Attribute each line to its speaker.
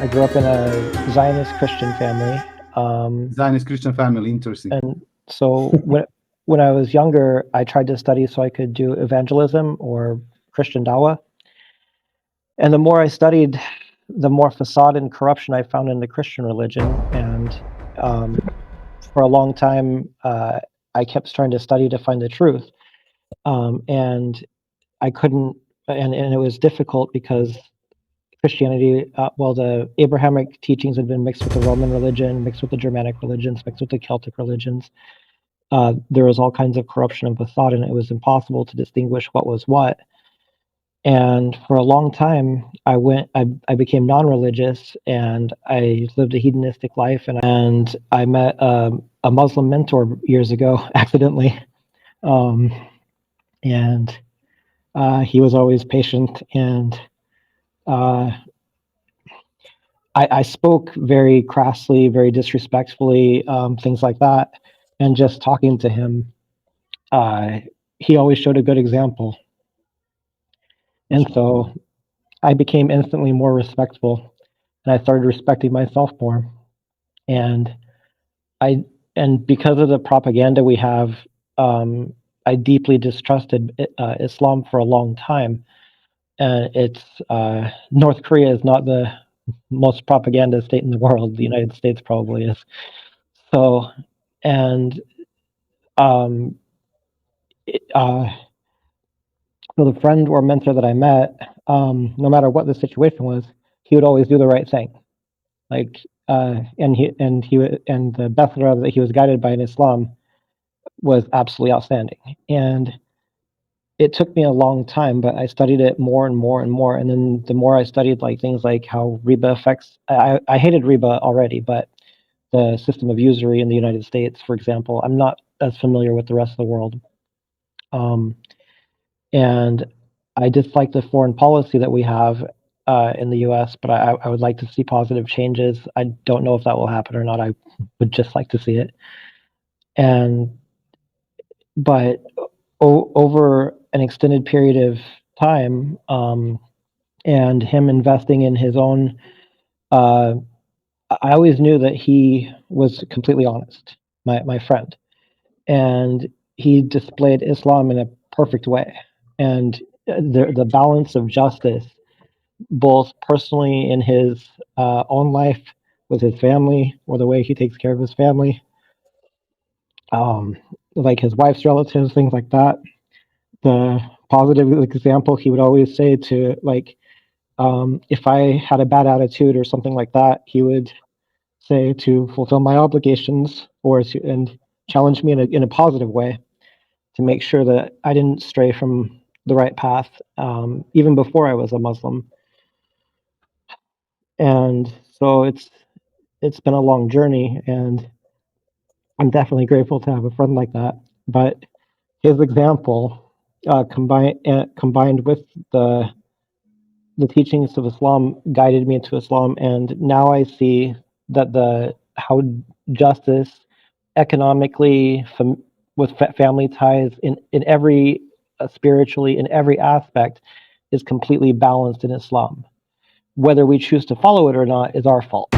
Speaker 1: I grew up in a Zionist Christian family.
Speaker 2: Zionist Christian family, interesting.
Speaker 1: And so when I was younger, I tried to study so I could do evangelism or Christian Dakwah. And the more I studied, the more facade and corruption I found in the Christian religion. And for a long time, I kept trying to study to find the truth. And I couldn't, and it was difficult because Christianity, the Abrahamic teachings had been mixed with the Roman religion, mixed with the Germanic religions, mixed with the Celtic religions. There was all kinds of corruption and facade, and it was impossible to distinguish what was what. And for a long time, I became non-religious, and I lived a hedonistic life, and I met a Muslim mentor years ago, accidentally. And he was always patient, and I spoke very crassly, very disrespectfully, things like that. And just talking to him, he always showed a good example. And so I became instantly more respectful, and I started respecting myself more. And because of the propaganda we have, I deeply distrusted Islam for a long time. And North Korea is not the most propaganda state in the world. The United States probably is. So, and so the friend or mentor that I met, no matter what the situation was, he would always do the right thing. Like, and the Bethra that he was guided by in Islam was absolutely outstanding. And it took me a long time, but I studied it more and more and more. And then the more I studied, like things like how riba affects, I hated riba already, but the system of usury in the United States, for example, I'm not as familiar with the rest of the world. And I dislike the foreign policy that we have in the US, but I would like to see positive changes. I don't know if that will happen or not. I would just like to see it. But over an extended period of time, and him investing in his own, I always knew that he was completely honest, my friend, and he displayed Islam in a perfect way. And the balance of justice, both personally in his own life with his family, or the way he takes care of his family, like his wife's relatives, things like that. The positive example he would always say to, like, if I had a bad attitude or something like that, he would say to fulfill my obligations and challenge me in a positive way to make sure that I didn't stray from the right path, even before I was a Muslim. And so it's been a long journey, and I'm definitely grateful to have a friend like that. But his example, combined with the teachings of Islam, guided me into Islam, and now I see that how justice economically, with family ties, in every spiritually, in every aspect, is completely balanced in Islam. Whether we choose to follow it or not is our fault.